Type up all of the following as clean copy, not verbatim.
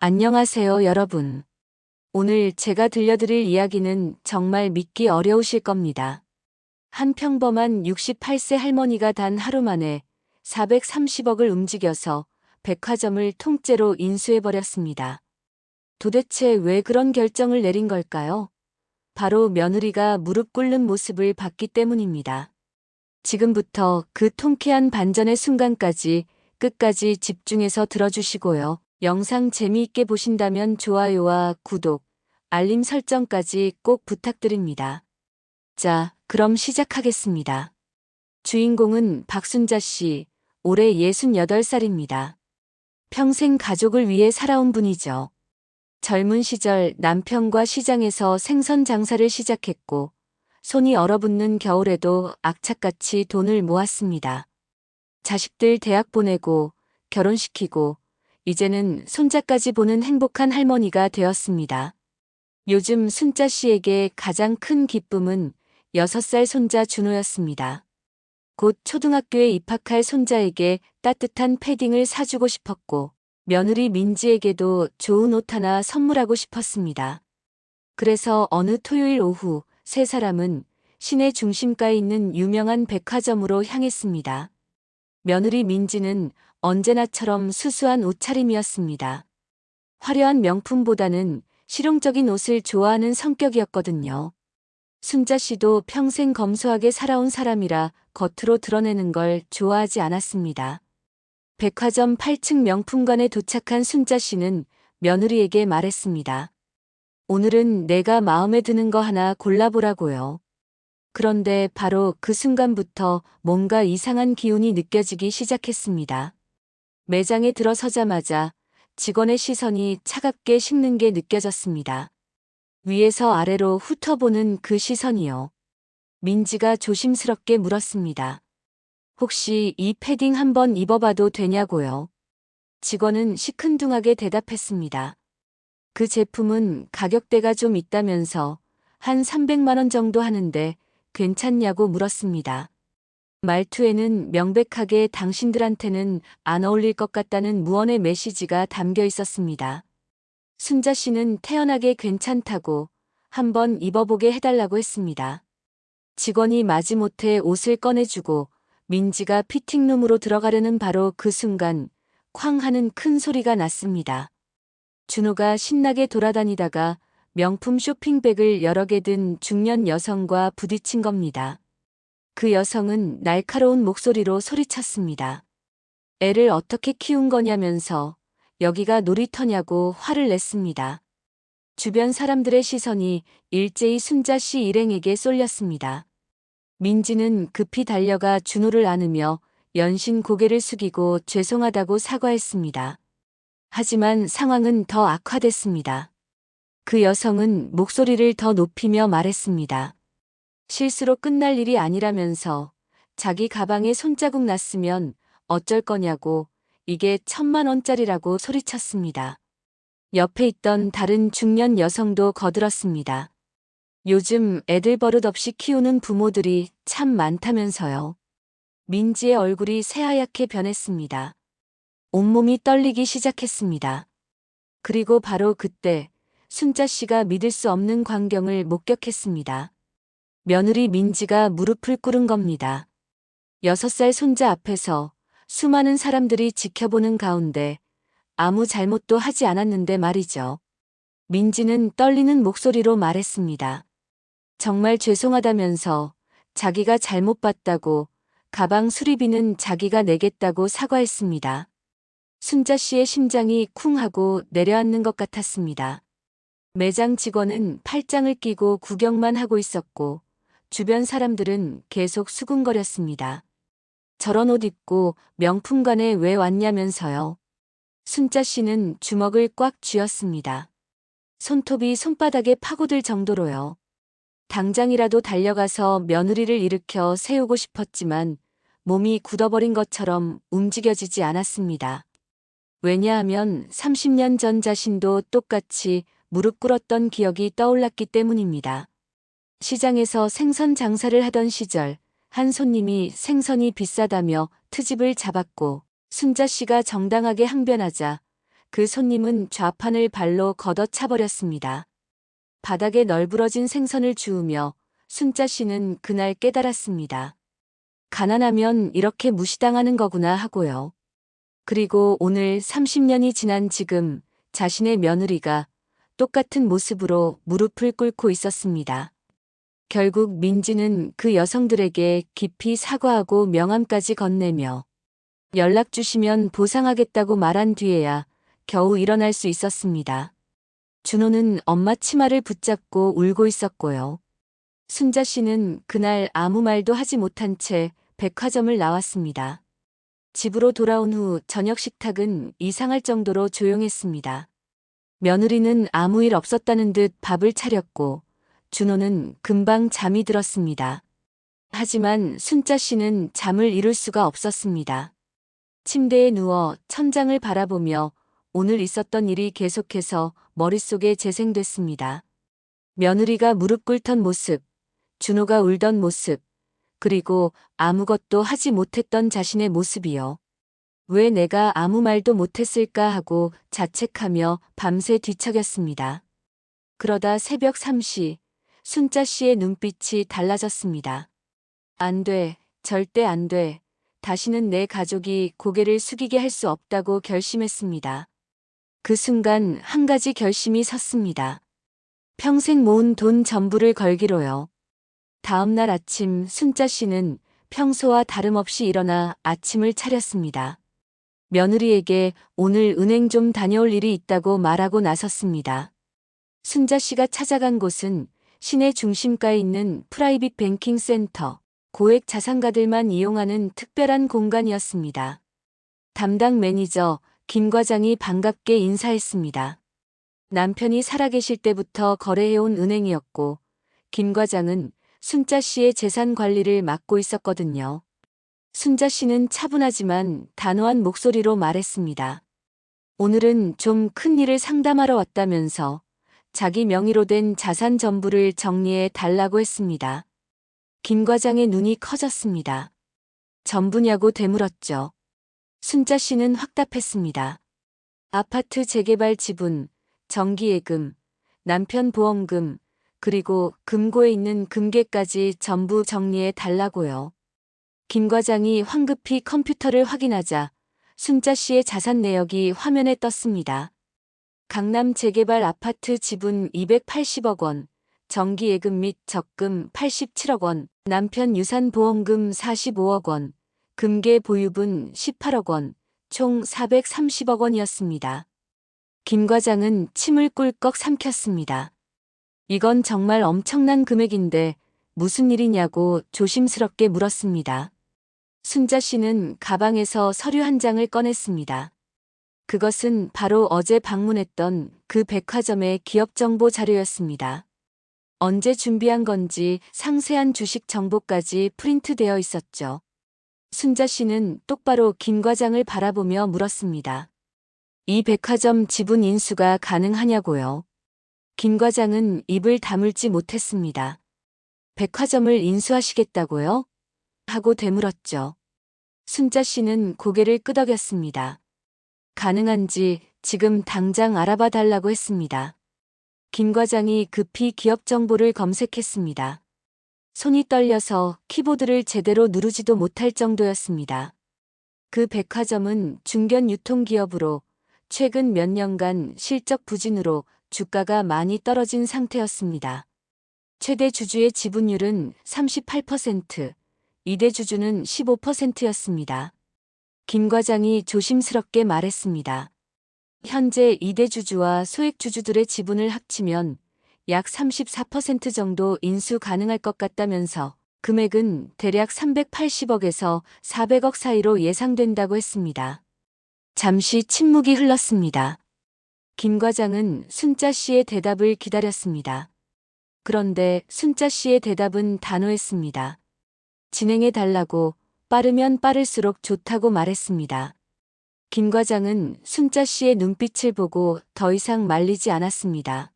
안녕하세요, 여러분. 오늘 제가 들려드릴 이야기는 정말 믿기 어려우실 겁니다. 한 평범한 68세 할머니가 단 하루 만에 430억을 움직여서 백화점을 통째로 인수해버렸습니다. 도대체 왜 그런 결정을 내린 걸까요? 바로 며느리가 무릎 꿇는 모습을 봤기 때문입니다. 지금부터 그 통쾌한 반전의 순간까지 끝까지 집중해서 들어주시고요. 영상 재미있게 보신다면 좋아요와 구독, 알림 설정까지 꼭 부탁드립니다. 자, 그럼 시작하겠습니다. 주인공은 박순자 씨, 올해 68살입니다. 평생 가족을 위해 살아온 분이죠. 젊은 시절 남편과 시장에서 생선 장사를 시작했고, 손이 얼어붙는 겨울에도 악착같이 돈을 모았습니다. 자식들 대학 보내고, 결혼시키고, 이제는 손자까지 보는 행복한 할머니가 되었습니다. 요즘 순자 씨에게 가장 큰 기쁨은 6살 손자 준호였습니다. 곧 초등학교에 입학할 손자에게 따뜻한 패딩을 사주고 싶었고, 며느리 민지에게도 좋은 옷 하나 선물하고 싶었습니다. 그래서 어느 토요일 오후 세 사람은 시내 중심가에 있는 유명한 백화점으로 향했습니다. 며느리 민지는 언제나처럼 수수한 옷차림이었습니다. 화려한 명품보다는 실용적인 옷을 좋아하는 성격이었거든요. 순자 씨도 평생 검소하게 살아온 사람이라 겉으로 드러내는 걸 좋아하지 않았습니다. 백화점 8층 명품관에 도착한 순자 씨는 며느리에게 말했습니다. 오늘은 내가 마음에 드는 거 하나 골라보라고요. 그런데 바로 그 순간부터 뭔가 이상한 기운이 느껴지기 시작했습니다. 매장에 들어서자마자 직원의 시선이 차갑게 식는 게 느껴졌습니다. 위에서 아래로 훑어보는 그 시선이요. 민지가 조심스럽게 물었습니다. 혹시 이 패딩 한번 입어봐도 되냐고요? 직원은 시큰둥하게 대답했습니다. 그 제품은 가격대가 좀 있다면서 한 300만 원 정도 하는데 괜찮냐고 물었습니다. 말투에는 명백하게 당신들한테는 안 어울릴 것 같다는 무언의 메시지가 담겨 있었습니다. 순자 씨는 태연하게 괜찮다고 한번 입어보게 해달라고 했습니다. 직원이 마지못해 옷을 꺼내주고 민지가 피팅룸으로 들어가려는 바로 그 순간 쾅 하는 큰 소리가 났습니다. 준호가 신나게 돌아다니다가 명품 쇼핑백을 여러 개 든 중년 여성과 부딪힌 겁니다. 그 여성은 날카로운 목소리로 소리쳤습니다. 애를 어떻게 키운 거냐면서 여기가 놀이터냐고 화를 냈습니다. 주변 사람들의 시선이 일제히 순자 씨 일행에게 쏠렸습니다. 민지는 급히 달려가 준호를 안으며 연신 고개를 숙이고 죄송하다고 사과했습니다. 하지만 상황은 더 악화됐습니다. 그 여성은 목소리를 더 높이며 말했습니다. 실수로 끝날 일이 아니라면서 자기 가방에 손자국 났으면 어쩔 거냐고 이게 1,000만 원짜리라고 소리쳤습니다. 옆에 있던 다른 중년 여성도 거들었습니다. 요즘 애들 버릇없이 키우는 부모들이 참 많다면서요. 민지의 얼굴이 새하얗게 변했습니다. 온몸이 떨리기 시작했습니다. 그리고 바로 그때 순자 씨가 믿을 수 없는 광경을 목격했습니다. 며느리 민지가 무릎을 꿇은 겁니다. 6살 손자 앞에서 수많은 사람들이 지켜보는 가운데 아무 잘못도 하지 않았는데 말이죠. 민지는 떨리는 목소리로 말했습니다. 정말 죄송하다면서 자기가 잘못 봤다고 가방 수리비는 자기가 내겠다고 사과했습니다. 순자 씨의 심장이 쿵 하고 내려앉는 것 같았습니다. 매장 직원은 팔짱을 끼고 구경만 하고 있었고 주변 사람들은 계속 수군거렸습니다. 저런 옷 입고 명품관에 왜 왔냐면서요. 순자 씨는 주먹을 꽉 쥐었습니다. 손톱이 손바닥에 파고들 정도로요. 당장이라도 달려가서 며느리를 일으켜 세우고 싶었지만 몸이 굳어버린 것처럼 움직여지지 않았습니다. 왜냐하면 30년 전 자신도 똑같이 무릎 꿇었던 기억이 떠올랐기 때문입니다. 시장에서 생선 장사를 하던 시절 한 손님이 생선이 비싸다며 트집을 잡았고 순자 씨가 정당하게 항변하자 그 손님은 좌판을 발로 걷어차버렸습니다. 바닥에 널브러진 생선을 주우며 순자 씨는 그날 깨달았습니다. 가난하면 이렇게 무시당하는 거구나 하고요. 그리고 오늘 30년이 지난 지금 자신의 며느리가 똑같은 모습으로 무릎을 꿇고 있었습니다. 결국 민지는 그 여성들에게 깊이 사과하고 명함까지 건네며 연락 주시면 보상하겠다고 말한 뒤에야 겨우 일어날 수 있었습니다. 준호는 엄마 치마를 붙잡고 울고 있었고요. 순자 씨는 그날 아무 말도 하지 못한 채 백화점을 나왔습니다. 집으로 돌아온 후 저녁 식탁은 이상할 정도로 조용했습니다. 며느리는 아무 일 없었다는 듯 밥을 차렸고 준호는 금방 잠이 들었습니다. 하지만 순자 씨는 잠을 이룰 수가 없었습니다. 침대에 누워 천장을 바라보며 오늘 있었던 일이 계속해서 머릿속에 재생됐습니다. 며느리가 무릎 꿇던 모습, 준호가 울던 모습, 그리고 아무것도 하지 못했던 자신의 모습이요. 왜 내가 아무 말도 못했을까 하고 자책하며 밤새 뒤척였습니다. 그러다 새벽 3시, 순자 씨의 눈빛이 달라졌습니다. 안 돼, 절대 안 돼. 다시는 내 가족이 고개를 숙이게 할 수 없다고 결심했습니다. 그 순간 한 가지 결심이 섰습니다. 평생 모은 돈 전부를 걸기로요. 다음 날 아침 순자 씨는 평소와 다름없이 일어나 아침을 차렸습니다. 며느리에게 오늘 은행 좀 다녀올 일이 있다고 말하고 나섰습니다. 순자 씨가 찾아간 곳은 시내 중심가에 있는 프라이빗 뱅킹 센터, 고액 자산가들만 이용하는 특별한 공간이었습니다. 담당 매니저 김 과장이 반갑게 인사했습니다. 남편이 살아계실 때부터 거래해온 은행이었고 김 과장은 순자 씨의 재산 관리를 맡고 있었거든요. 순자 씨는 차분하지만 단호한 목소리로 말했습니다. 오늘은 좀 큰 일을 상담하러 왔다면서 자기 명의로 된 자산 전부를 정리해 달라고 했습니다. 김 과장의 눈이 커졌습니다. 전부냐고 되물었죠. 순자 씨는 확답했습니다. 아파트 재개발 지분, 정기예금, 남편 보험금, 그리고 금고에 있는 금괴까지 전부 정리해 달라고요. 김 과장이 황급히 컴퓨터를 확인하자 순자 씨의 자산 내역이 화면에 떴습니다. 강남 재개발 아파트 지분 280억 원, 정기예금 및 적금 87억 원, 남편 유산보험금 45억 원, 금괴 보유분 18억 원, 총 430억 원이었습니다. 김 과장은 침을 꿀꺽 삼켰습니다. 이건 정말 엄청난 금액인데 무슨 일이냐고 조심스럽게 물었습니다. 순자 씨는 가방에서 서류 한 장을 꺼냈습니다. 그것은 바로 어제 방문했던 그 백화점의 기업 정보 자료였습니다. 언제 준비한 건지 상세한 주식 정보까지 프린트되어 있었죠. 순자 씨는 똑바로 김 과장을 바라보며 물었습니다. 이 백화점 지분 인수가 가능하냐고요? 김 과장은 입을 다물지 못했습니다. 백화점을 인수하시겠다고요? 하고 되물었죠. 순자 씨는 고개를 끄덕였습니다. 가능한지 지금 당장 알아봐 달라고 했습니다. 김 과장이 급히 기업 정보를 검색했습니다. 손이 떨려서 키보드를 제대로 누르지도 못할 정도였습니다. 그 백화점은 중견 유통기업으로 최근 몇 년간 실적 부진으로 주가가 많이 떨어진 상태였습니다. 최대 주주의 지분율은 38%, 2대 주주는 15%였습니다. 김 과장이 조심스럽게 말했습니다. 현재 2대 주주와 소액 주주들의 지분을 합치면 약 34% 정도 인수 가능할 것 같다면서 금액은 대략 380억에서 400억 사이로 예상된다고 했습니다. 잠시 침묵이 흘렀습니다. 김 과장은 순자 씨의 대답을 기다렸습니다. 그런데 순자 씨의 대답은 단호했습니다. 진행해 달라고, 빠르면 빠를수록 좋다고 말했습니다. 김 과장은 순자 씨의 눈빛을 보고 더 이상 말리지 않았습니다.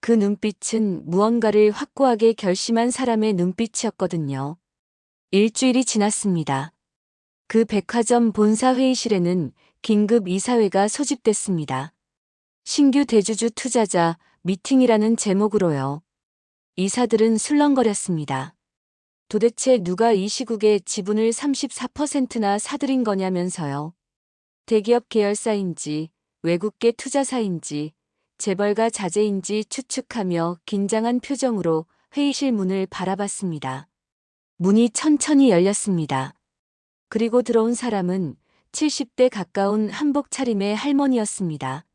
그 눈빛은 무언가를 확고하게 결심한 사람의 눈빛이었거든요. 일주일이 지났습니다. 그 백화점 본사 회의실에는 긴급 이사회가 소집됐습니다. 신규 대주주 투자자 미팅이라는 제목으로요. 이사들은 술렁거렸습니다. 도대체 누가 이 시국에 지분을 34%나 사들인 거냐면서요. 대기업 계열사인지 외국계 투자사인지 재벌가 자제인지 추측하며 긴장한 표정으로 회의실 문을 바라봤습니다. 문이 천천히 열렸습니다. 그리고 들어온 사람은 70대 가까운 한복 차림의 할머니였습니다.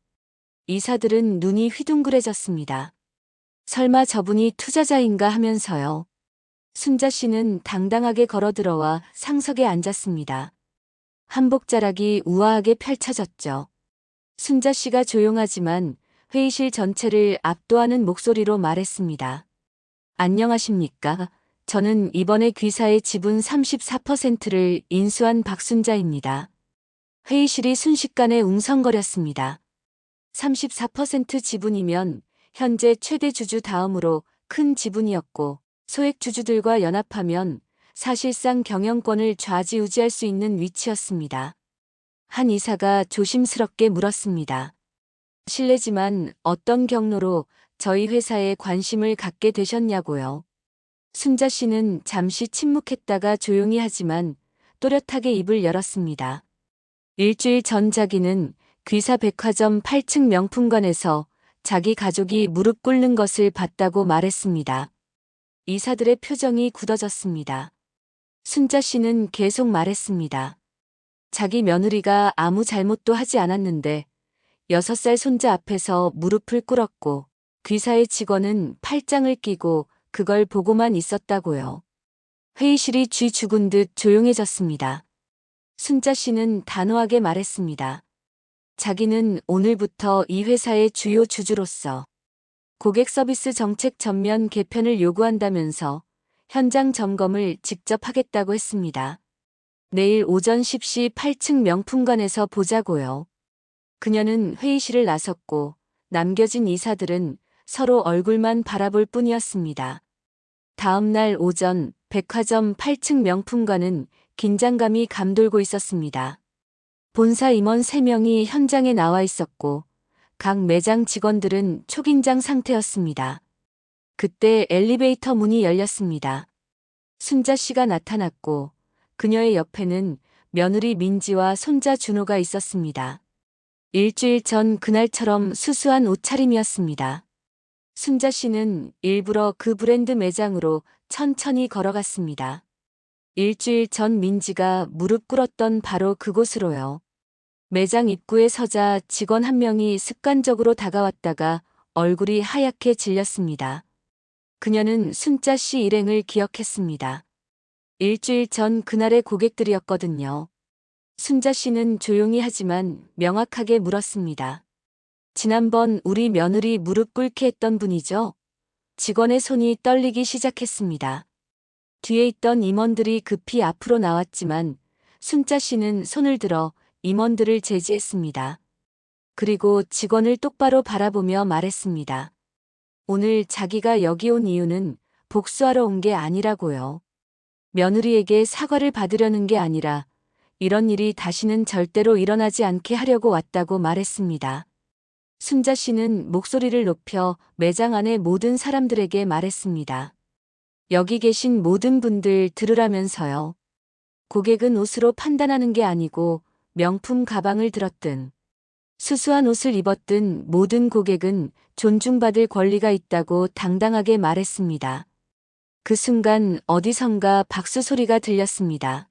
이사들은 눈이 휘둥그레졌습니다. 설마 저분이 투자자인가 하면서요. 순자 씨는 당당하게 걸어들어와 상석에 앉았습니다. 한복 자락이 우아하게 펼쳐졌죠. 순자 씨가 조용하지만 회의실 전체를 압도하는 목소리로 말했습니다. 안녕하십니까? 저는 이번에 귀사의 지분 34%를 인수한 박순자입니다. 회의실이 순식간에 웅성거렸습니다. 34% 지분이면 현재 최대 주주 다음으로 큰 지분이었고 소액 주주들과 연합하면 사실상 경영권을 좌지우지할 수 있는 위치였습니다. 한 이사가 조심스럽게 물었습니다. 실례지만 어떤 경로로 저희 회사에 관심을 갖게 되셨냐고요. 순자 씨는 잠시 침묵했다가 조용히 하지만 또렷하게 입을 열었습니다. 일주일 전 자기는 귀사 백화점 8층 명품관에서 자기 가족이 무릎 꿇는 것을 봤다고 말했습니다. 이사들의 표정이 굳어졌습니다. 순자 씨는 계속 말했습니다. 자기 며느리가 아무 잘못도 하지 않았는데 6살 손자 앞에서 무릎을 꿇었고 귀사의 직원은 팔짱을 끼고 그걸 보고만 있었다고요. 회의실이 쥐 죽은 듯 조용해졌습니다. 순자 씨는 단호하게 말했습니다. 자기는 오늘부터 이 회사의 주요 주주로서 고객 서비스 정책 전면 개편을 요구한다면서 현장 점검을 직접 하겠다고 했습니다. 내일 오전 10시 8층 명품관에서 보자고요. 그녀는 회의실을 나섰고 남겨진 이사들은 서로 얼굴만 바라볼 뿐이었습니다. 다음 날 오전 백화점 8층 명품관은 긴장감이 감돌고 있었습니다. 본사 임원 3명이 현장에 나와 있었고 각 매장 직원들은 초긴장 상태였습니다. 그때 엘리베이터 문이 열렸습니다. 순자 씨가 나타났고 그녀의 옆에는 며느리 민지와 손자 준호가 있었습니다. 일주일 전 그날처럼 수수한 옷차림이었습니다. 순자 씨는 일부러 그 브랜드 매장으로 천천히 걸어갔습니다. 일주일 전 민지가 무릎 꿇었던 바로 그곳으로요. 매장 입구에 서자 직원 한 명이 습관적으로 다가왔다가 얼굴이 하얗게 질렸습니다. 그녀는 순자 씨 일행을 기억했습니다. 일주일 전 그날의 고객들이었거든요. 순자 씨는 조용히 하지만 명확하게 물었습니다. 지난번 우리 며느리 무릎 꿇게 했던 분이죠? 직원의 손이 떨리기 시작했습니다. 뒤에 있던 임원들이 급히 앞으로 나왔지만 순자 씨는 손을 들어 임원들을 제지했습니다. 그리고 직원을 똑바로 바라보며 말했습니다. 오늘 자기가 여기 온 이유는 복수하러 온 게 아니라고요. 며느리에게 사과를 받으려는 게 아니라 이런 일이 다시는 절대로 일어나지 않게 하려고 왔다고 말했습니다. 순자 씨는 목소리를 높여 매장 안의 모든 사람들에게 말했습니다. 여기 계신 모든 분들 들으라면서요. 고객은 옷으로 판단하는 게 아니고 명품 가방을 들었든 수수한 옷을 입었든 모든 고객은 존중받을 권리가 있다고 당당하게 말했습니다. 그 순간 어디선가 박수 소리가 들렸습니다.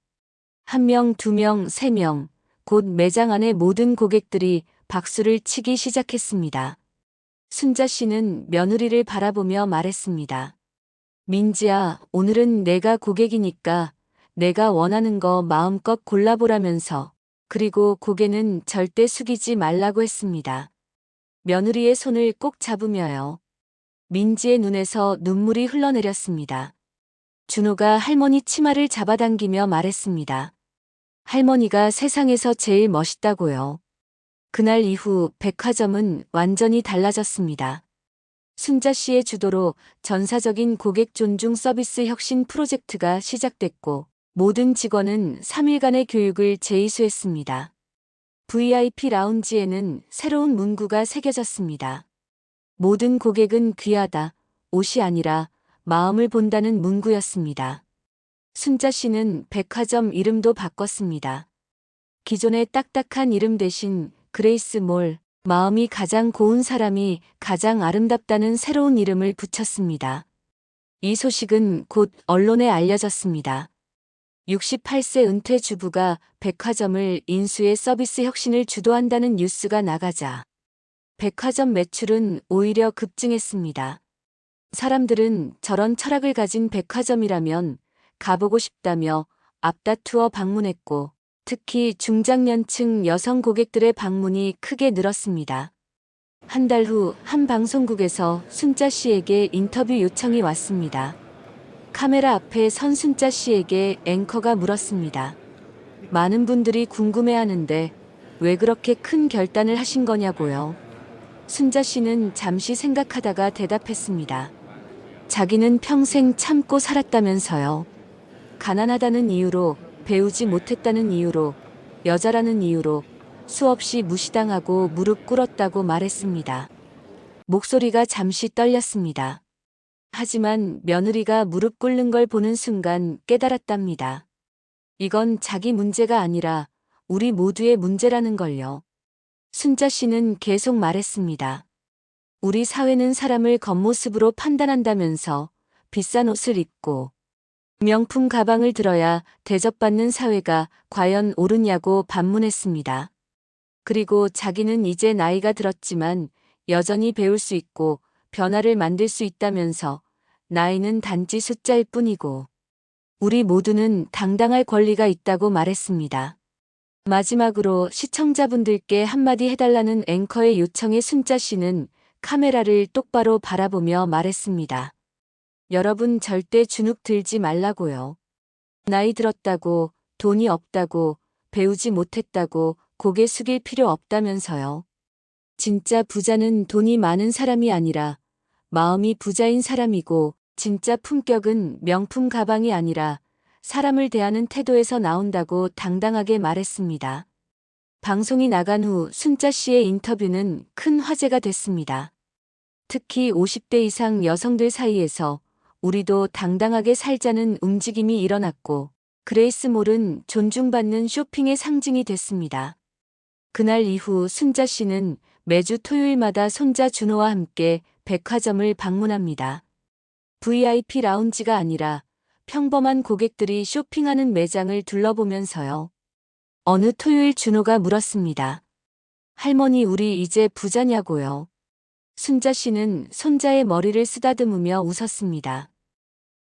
1명, 2명, 3명, 곧 매장 안의 모든 고객들이 박수를 치기 시작했습니다. 순자 씨는 며느리를 바라보며 말했습니다. 민지야, 오늘은 내가 고객이니까 내가 원하는 거 마음껏 골라보라면서 그리고 고개는 절대 숙이지 말라고 했습니다. 며느리의 손을 꼭 잡으며요. 민지의 눈에서 눈물이 흘러내렸습니다. 준호가 할머니 치마를 잡아당기며 말했습니다. 할머니가 세상에서 제일 멋있다고요. 그날 이후 백화점은 완전히 달라졌습니다. 순자 씨의 주도로 전사적인 고객 존중 서비스 혁신 프로젝트가 시작됐고 모든 직원은 3일간의 교육을 재이수했습니다. VIP 라운지에는 새로운 문구가 새겨졌습니다. 모든 고객은 귀하다, 옷이 아니라 마음을 본다는 문구였습니다. 순자 씨는 백화점 이름도 바꿨습니다. 기존의 딱딱한 이름 대신 그레이스 몰, 마음이 가장 고운 사람이 가장 아름답다는 새로운 이름을 붙였습니다. 이 소식은 곧 언론에 알려졌습니다. 68세 은퇴 주부가 백화점을 인수해 서비스 혁신을 주도한다는 뉴스가 나가자 백화점 매출은 오히려 급증했습니다. 사람들은 저런 철학을 가진 백화점이라면 가보고 싶다며 앞다투어 방문했고 특히 중장년층 여성 고객들의 방문이 크게 늘었습니다. 한 달 후 한 방송국에서 순자 씨에게 인터뷰 요청이 왔습니다. 카메라 앞에 선 순자 씨에게 앵커가 물었습니다. 많은 분들이 궁금해하는데 왜 그렇게 큰 결단을 하신 거냐고요. 순자 씨는 잠시 생각하다가 대답했습니다. 자기는 평생 참고 살았다면서요. 가난하다는 이유로, 배우지 못했다는 이유로, 여자라는 이유로 수없이 무시당하고 무릎 꿇었다고 말했습니다. 목소리가 잠시 떨렸습니다. 하지만 며느리가 무릎 꿇는 걸 보는 순간 깨달았답니다. 이건 자기 문제가 아니라 우리 모두의 문제라는 걸요. 순자 씨는 계속 말했습니다. 우리 사회는 사람을 겉모습으로 판단한다면서 비싼 옷을 입고 명품 가방을 들어야 대접받는 사회가 과연 옳으냐고 반문했습니다. 그리고 자기는 이제 나이가 들었지만 여전히 배울 수 있고 변화를 만들 수 있다면서 나이는 단지 숫자일 뿐이고 우리 모두는 당당할 권리가 있다고 말했습니다. 마지막으로 시청자분들께 한마디 해달라는 앵커의 요청에 순자 씨는 카메라를 똑바로 바라보며 말했습니다. 여러분 절대 주눅 들지 말라고요. 나이 들었다고, 돈이 없다고, 배우지 못했다고 고개 숙일 필요 없다면서요. 진짜 부자는 돈이 많은 사람이 아니라 마음이 부자인 사람이고 진짜 품격은 명품 가방이 아니라 사람을 대하는 태도에서 나온다고 당당하게 말했습니다. 방송이 나간 후 순자 씨의 인터뷰는 큰 화제가 됐습니다. 특히 50대 이상 여성들 사이에서 우리도 당당하게 살자는 움직임이 일어났고 그레이스 몰은 존중받는 쇼핑의 상징이 됐습니다. 그날 이후 순자 씨는 매주 토요일마다 손자 준호와 함께 백화점을 방문합니다. VIP 라운지가 아니라 평범한 고객들이 쇼핑하는 매장을 둘러보면서요. 어느 토요일 준호가 물었습니다. 할머니 우리 이제 부자냐고요. 순자 씨는 손자의 머리를 쓰다듬으며 웃었습니다.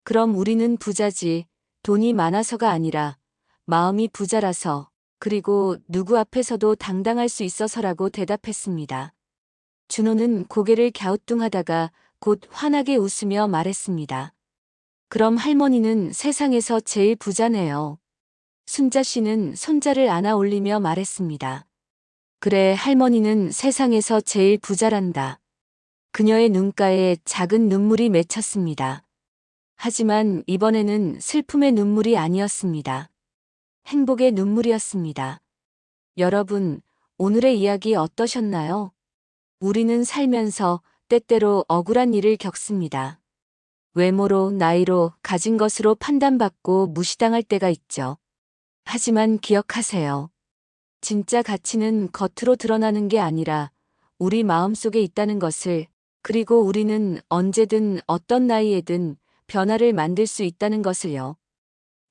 그럼 우리는 부자지, 돈이 많아서가 아니라 마음이 부자라서 그리고 누구 앞에서도 당당할 수 있어서라고 대답했습니다. 준호는 고개를 갸우뚱하다가 곧 환하게 웃으며 말했습니다. 그럼 할머니는 세상에서 제일 부자네요. 순자 씨는 손자를 안아 올리며 말했습니다. 그래 할머니는 세상에서 제일 부자란다. 그녀의 눈가에 작은 눈물이 맺혔습니다. 하지만 이번에는 슬픔의 눈물이 아니었습니다. 행복의 눈물이었습니다. 여러분, 오늘의 이야기 어떠셨나요? 우리는 살면서 때때로 억울한 일을 겪습니다. 외모로, 나이로, 가진 것으로 판단받고 무시당할 때가 있죠. 하지만 기억하세요. 진짜 가치는 겉으로 드러나는 게 아니라 우리 마음속에 있다는 것을, 그리고 우리는 언제든 어떤 나이에든 변화를 만들 수 있다는 것을요.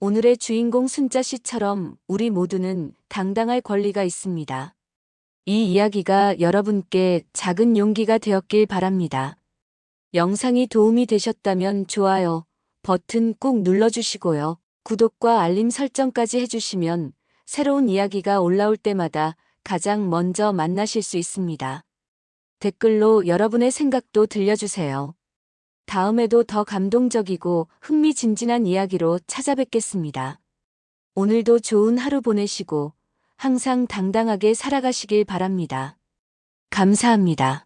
오늘의 주인공 순자 씨처럼 우리 모두는 당당할 권리가 있습니다. 이 이야기가 여러분께 작은 용기가 되었길 바랍니다. 영상이 도움이 되셨다면 좋아요 버튼 꾹 눌러주시고요. 구독과 알림 설정까지 해주시면 새로운 이야기가 올라올 때마다 가장 먼저 만나실 수 있습니다. 댓글로 여러분의 생각도 들려주세요. 다음에도 더 감동적이고 흥미진진한 이야기로 찾아뵙겠습니다. 오늘도 좋은 하루 보내시고 항상 당당하게 살아가시길 바랍니다. 감사합니다.